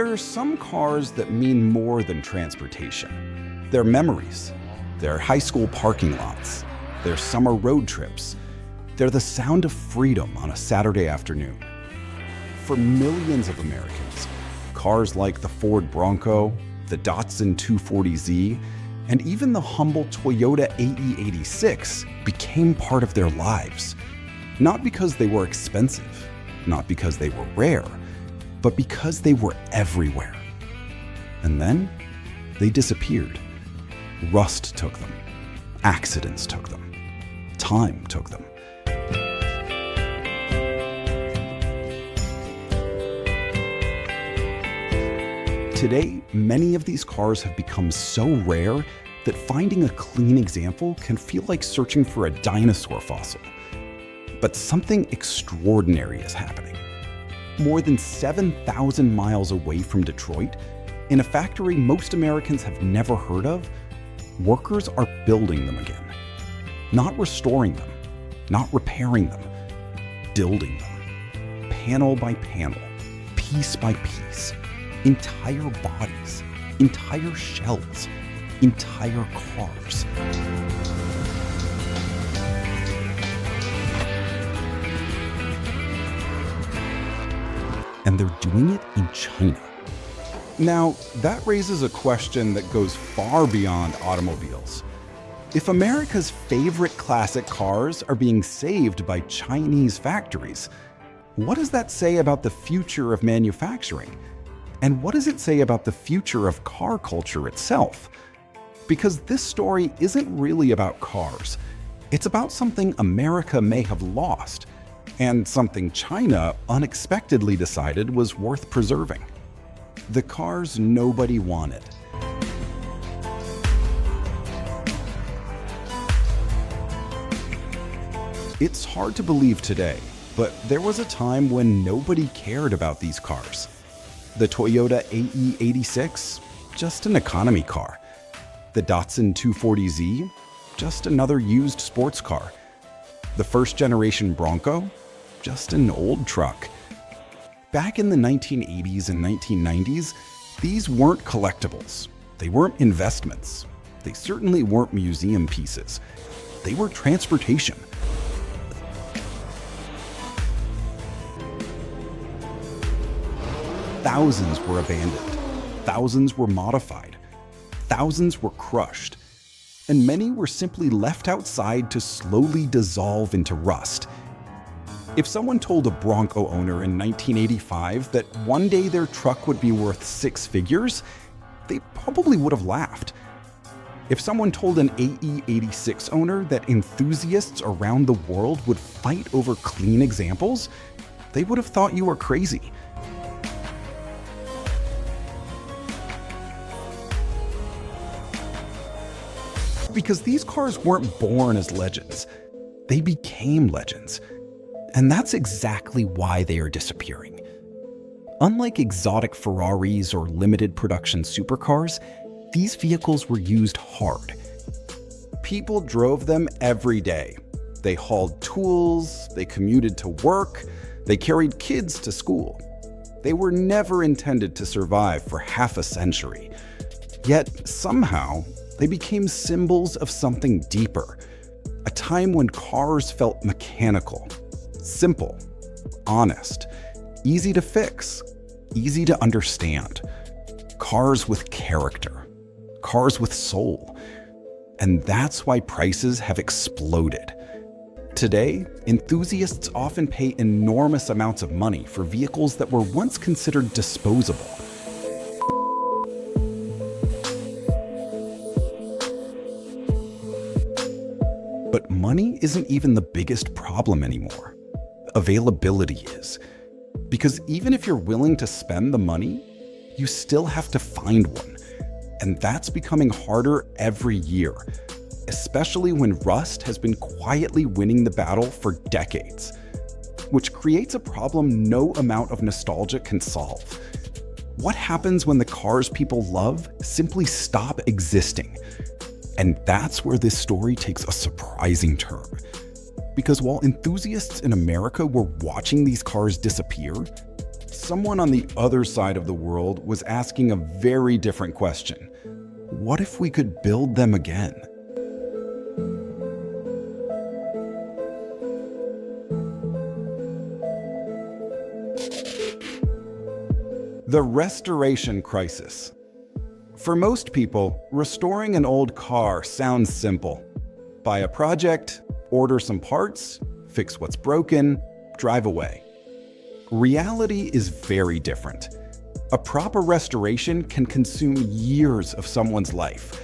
there are some cars that mean more than transportation. They're memories. They're high school parking lots. They're summer road trips. They're the sound of freedom on a Saturday afternoon. For millions of Americans, cars like the Ford Bronco, the Datsun 240Z, and even the humble Toyota AE86 became part of their lives. Not because they were expensive, not because they were rare, but because they were everywhere. And then they disappeared. Rust took them. Accidents took them. Time took them. Today, many of these cars have become so rare that finding a clean example can feel like searching for a dinosaur fossil. But something extraordinary is happening. More than 7,000 miles away from Detroit, in a factory most Americans have never heard of, workers are building them again. Not restoring them, not repairing them, building them. Panel by panel, piece by piece. Entire bodies, entire shells, entire cars. And they're doing it in China. Now, that raises a question that goes far beyond automobiles. If America's favorite classic cars are being saved by Chinese factories, what does that say about the future of manufacturing? And what does it say about the future of car culture itself? Because this story isn't really about cars. It's about something America may have lost, and something China unexpectedly decided was worth preserving. The cars nobody wanted. It's hard to believe today, but there was a time when nobody cared about these cars. The Toyota AE86, just an economy car. The Datsun 240Z, just another used sports car. The first generation Bronco, just an old truck. Back in the 1980s and 1990s, these weren't collectibles. They weren't investments. They certainly weren't museum pieces. They were transportation. Thousands were abandoned, thousands were modified, thousands were crushed, and many were simply left outside to slowly dissolve into rust. If someone told a Bronco owner in 1985 that one day their truck would be worth six figures, they probably would have laughed. If someone told an AE86 owner that enthusiasts around the world would fight over clean examples, they would have thought you were crazy. Because these cars weren't born as legends, they became legends. And that's exactly why they are disappearing. Unlike exotic Ferraris or limited production supercars, these vehicles were used hard. People drove them every day. They hauled tools, they commuted to work, they carried kids to school. They were never intended to survive for half a century. Yet somehow, they became symbols of something deeper, a time when cars felt mechanical, simple, honest, easy to fix, easy to understand. Cars with character, cars with soul. And that's why prices have exploded. Today, enthusiasts often pay enormous amounts of money for vehicles that were once considered disposable. But money isn't even the biggest problem anymore. Availability is. Because even if you're willing to spend the money, you still have to find one. And that's becoming harder every year, especially when rust has been quietly winning the battle for decades, which creates a problem no amount of nostalgia can solve. What happens when the cars people love simply stop existing? And that's where this story takes a surprising turn. Because while enthusiasts in America were watching these cars disappear, someone on the other side of the world was asking a very different question. What if we could build them again? The restoration crisis. For most people, restoring an old car sounds simple. Buy a project, order some parts, fix what's broken, drive away. Reality is very different. A proper restoration can consume years of someone's life,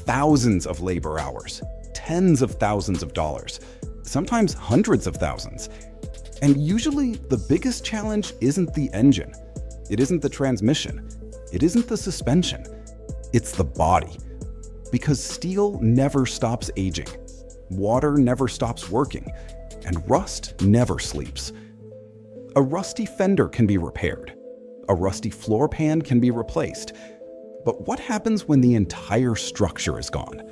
thousands of labor hours, tens of thousands of dollars, sometimes hundreds of thousands. And usually, the biggest challenge isn't the engine. It isn't the transmission. It isn't the suspension. It's the body. Because steel never stops aging, water never stops working, and rust never sleeps. A rusty fender can be repaired. A rusty floor pan can be replaced. But what happens when the entire structure is gone?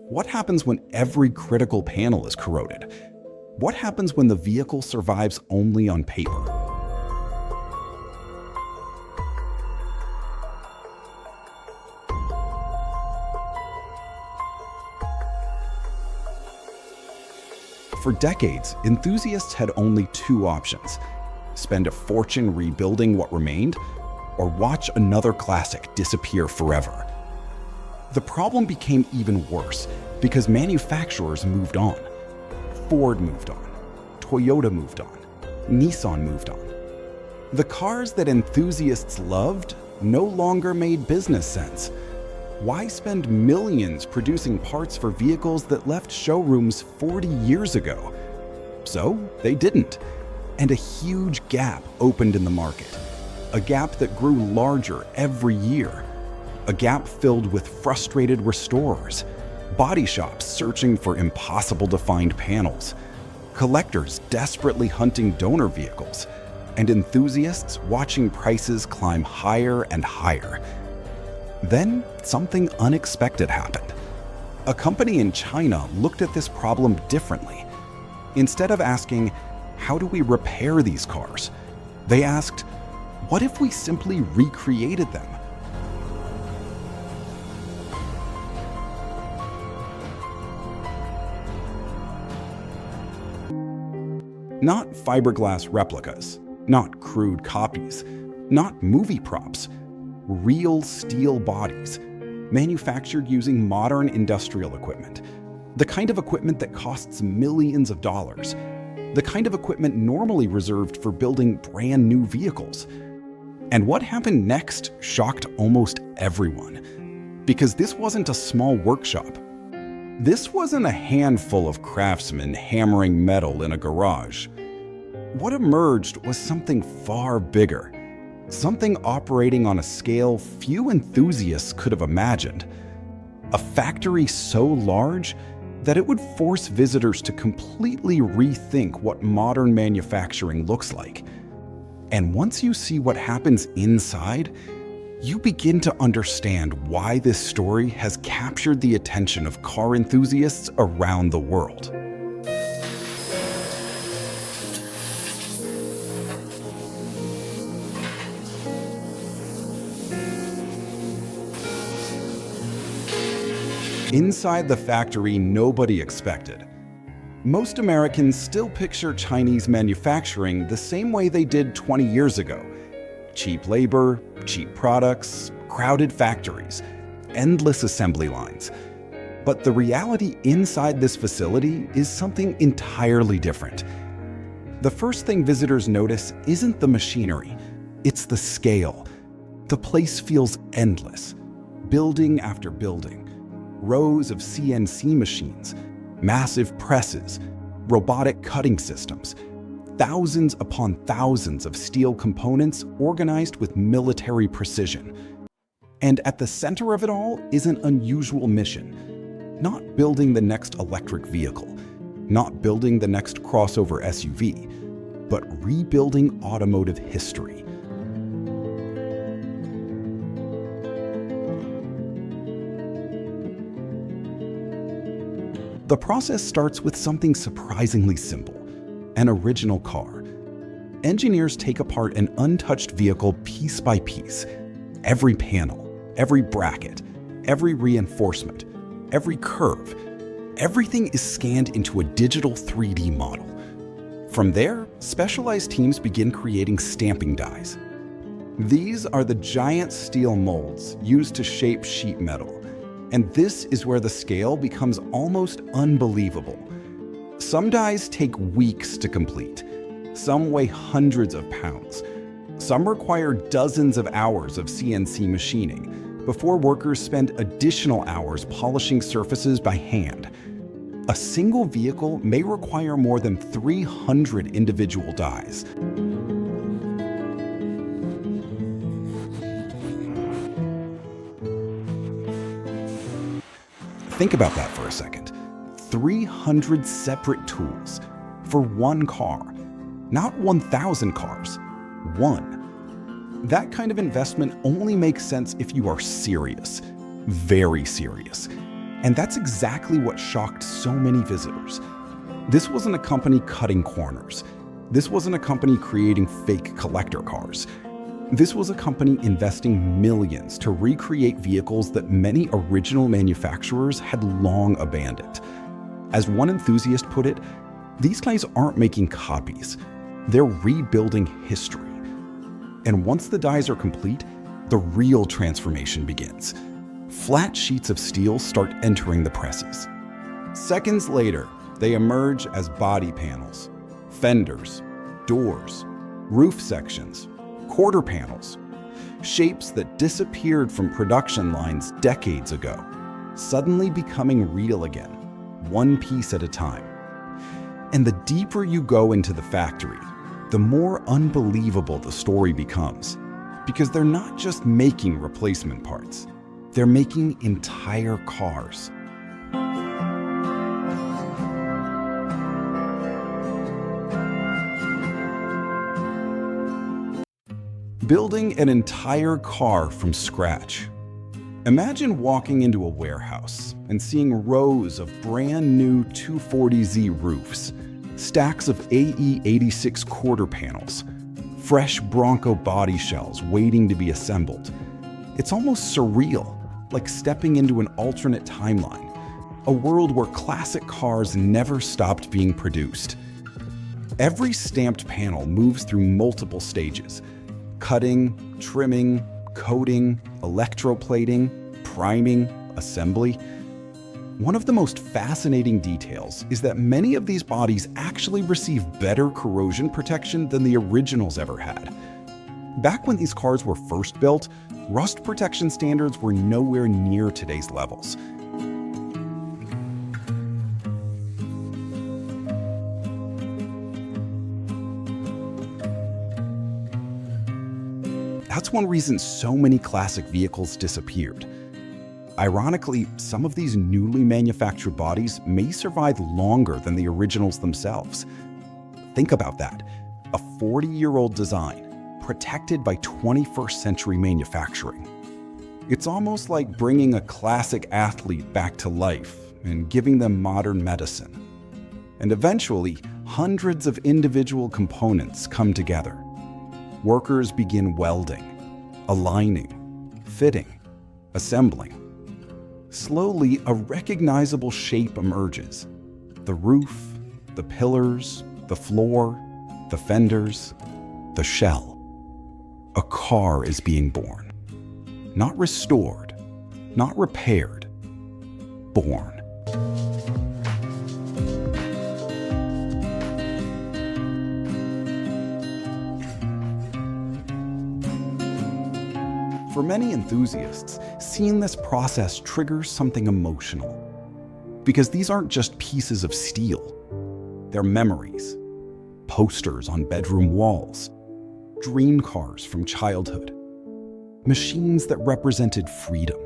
What happens when every critical panel is corroded? What happens when the vehicle survives only on paper? For decades, enthusiasts had only two options: spend a fortune rebuilding what remained, or watch another classic disappear forever. The problem became even worse because manufacturers moved on. Ford moved on, Toyota moved on, Nissan moved on. The cars that enthusiasts loved no longer made business sense. Why spend millions producing parts for vehicles that left showrooms 40 years ago? So they didn't. And a huge gap opened in the market. A gap that grew larger every year. A gap filled with frustrated restorers, body shops searching for impossible to find panels, collectors desperately hunting donor vehicles, and enthusiasts watching prices climb higher and higher. Then something unexpected happened. A company in China looked at this problem differently. Instead of asking, how do we repair these cars? They asked, what if we simply recreated them? Not fiberglass replicas, not crude copies, not movie props. Real steel bodies, manufactured using modern industrial equipment, the kind of equipment that costs millions of dollars, the kind of equipment normally reserved for building brand new vehicles. And what happened next shocked almost everyone, because this wasn't a small workshop. This wasn't a handful of craftsmen hammering metal in a garage. What emerged was something far bigger. Something operating on a scale few enthusiasts could have imagined. A factory so large that it would force visitors to completely rethink what modern manufacturing looks like. And once you see what happens inside, you begin to understand why this story has captured the attention of car enthusiasts around the world. Inside the factory nobody expected. Most Americans still picture Chinese manufacturing the same way they did 20 years ago. Cheap labor, cheap products, crowded factories, endless assembly lines. But the reality inside this facility is something entirely different. The first thing visitors notice isn't the machinery, it's the scale. The place feels endless. Building after building. Rows of CNC machines, massive presses, robotic cutting systems, thousands upon thousands of steel components organized with military precision. And at the center of it all is an unusual mission. Not building the next electric vehicle, not building the next crossover SUV, but rebuilding automotive history. The process starts with something surprisingly simple: an original car. Engineers take apart an untouched vehicle piece by piece. Every panel, every bracket, every reinforcement, every curve, everything is scanned into a digital 3D model. From there, specialized teams begin creating stamping dies. These are the giant steel molds used to shape sheet metal, and this is where the scale becomes almost unbelievable. Some dies take weeks to complete. Some weigh hundreds of pounds. Some require dozens of hours of CNC machining before workers spend additional hours polishing surfaces by hand. A single vehicle may require more than 300 individual dies. Think about that for a second. 300 separate tools for one car. Not 1,000 cars, one. That kind of investment only makes sense if you are serious, very serious. And that's exactly what shocked so many visitors. This wasn't a company cutting corners. This wasn't a company creating fake collector cars. This was a company investing millions to recreate vehicles that many original manufacturers had long abandoned. As one enthusiast put it, these guys aren't making copies. They're rebuilding history. And once the dies are complete, the real transformation begins. Flat sheets of steel start entering the presses. Seconds later, they emerge as body panels, fenders, doors, roof sections, quarter panels, shapes that disappeared from production lines decades ago, suddenly becoming real again, one piece at a time. And the deeper you go into the factory, the more unbelievable the story becomes, because they're not just making replacement parts, they're making entire cars. Building an entire car from scratch. Imagine walking into a warehouse and seeing rows of brand new 240Z roofs, stacks of AE86 quarter panels, fresh Bronco body shells waiting to be assembled. It's almost surreal, like stepping into an alternate timeline, a world where classic cars never stopped being produced. Every stamped panel moves through multiple stages: cutting, trimming, coating, electroplating, priming, assembly. One of the most fascinating details is that many of these bodies actually receive better corrosion protection than the originals ever had. Back when these cars were first built, rust protection standards were nowhere near today's levels. That's one reason so many classic vehicles disappeared. Ironically, some of these newly manufactured bodies may survive longer than the originals themselves. Think about that. A 40-year-old design, protected by 21st century manufacturing. It's almost like bringing a classic athlete back to life and giving them modern medicine. And eventually, hundreds of individual components come together. Workers begin welding, aligning, fitting, assembling. Slowly, a recognizable shape emerges. The roof, the pillars, the floor, the fenders, the shell. A car is being born. Not restored, not repaired, born. For many enthusiasts, seeing this process triggers something emotional. Because these aren't just pieces of steel. They're memories, posters on bedroom walls, dream cars from childhood, machines that represented freedom.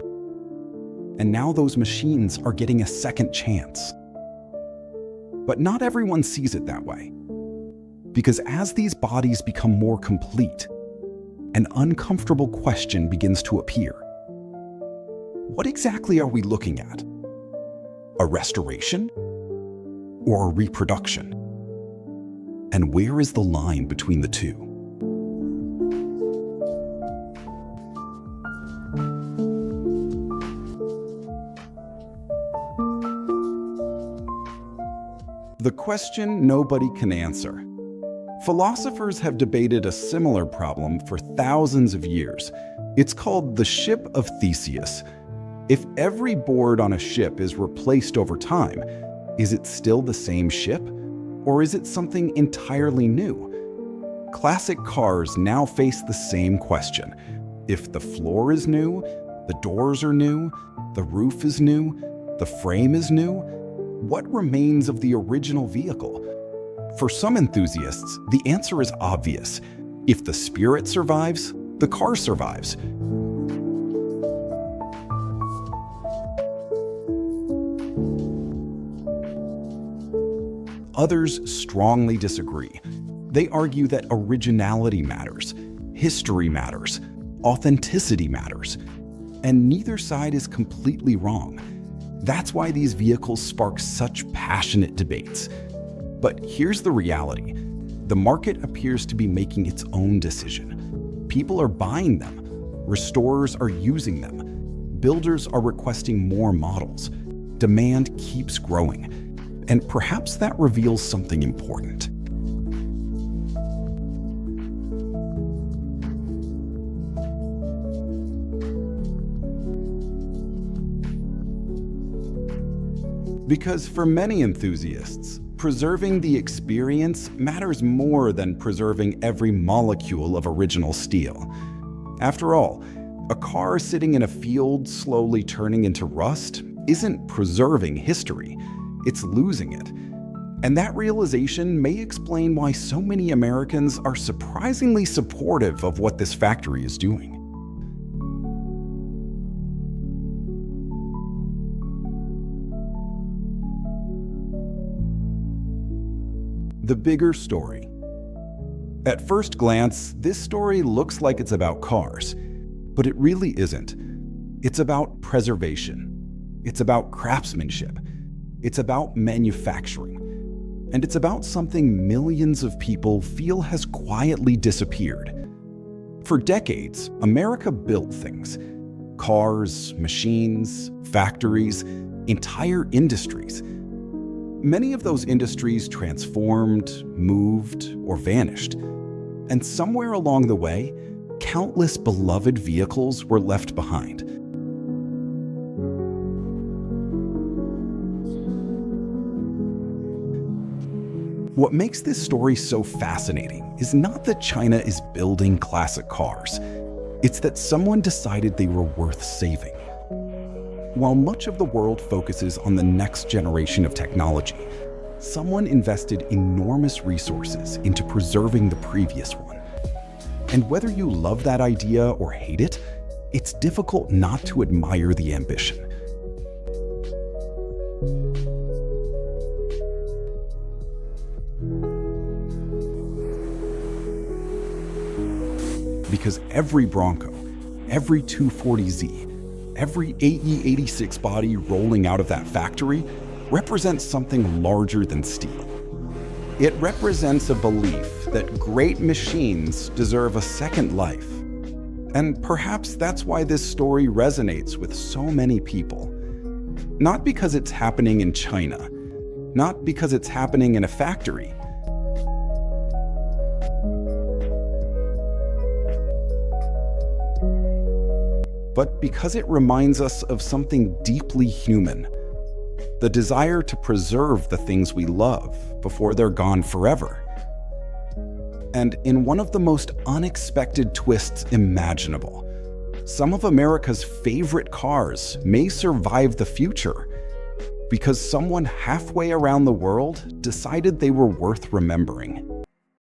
And now those machines are getting a second chance. But not everyone sees it that way. Because as these bodies become more complete, an uncomfortable question begins to appear. What exactly are we looking at? A restoration or a reproduction? And where is the line between the two? The question nobody can answer. Philosophers have debated a similar problem for thousands of years. It's called the ship of Theseus. If every board on a ship is replaced over time, is it still the same ship? Or is it something entirely new? Classic cars now face the same question. If the floor is new, the doors are new, the roof is new, the frame is new, what remains of the original vehicle? For some enthusiasts, the answer is obvious. If the spirit survives, the car survives. Others strongly disagree. They argue that originality matters, history matters, authenticity matters, and neither side is completely wrong. That's why these vehicles spark such passionate debates. But here's the reality. The market appears to be making its own decision. People are buying them. Restorers are using them. Builders are requesting more models. Demand keeps growing. And perhaps that reveals something important. Because for many enthusiasts, preserving the experience matters more than preserving every molecule of original steel. After all, a car sitting in a field slowly turning into rust isn't preserving history, it's losing it. And that realization may explain why so many Americans are surprisingly supportive of what this factory is doing. The bigger story. At first glance, this story looks like it's about cars, but it really isn't. It's about preservation. It's about craftsmanship. It's about manufacturing. And it's about something millions of people feel has quietly disappeared. For decades, America built things. Cars, machines, factories, entire industries. Many of those industries transformed, moved, or vanished. And somewhere along the way, countless beloved vehicles were left behind. What makes this story so fascinating is not that China is building classic cars. It's that someone decided they were worth saving. While much of the world focuses on the next generation of technology, someone invested enormous resources into preserving the previous one. And whether you love that idea or hate it, it's difficult not to admire the ambition. Because every Bronco, every 240Z, every AE86 body rolling out of that factory represents something larger than steel. It represents a belief that great machines deserve a second life. And perhaps that's why this story resonates with so many people. Not because it's happening in China, not because it's happening in a factory, but because it reminds us of something deeply human, the desire to preserve the things we love before they're gone forever. And in one of the most unexpected twists imaginable, some of America's favorite cars may survive the future because someone halfway around the world decided they were worth remembering.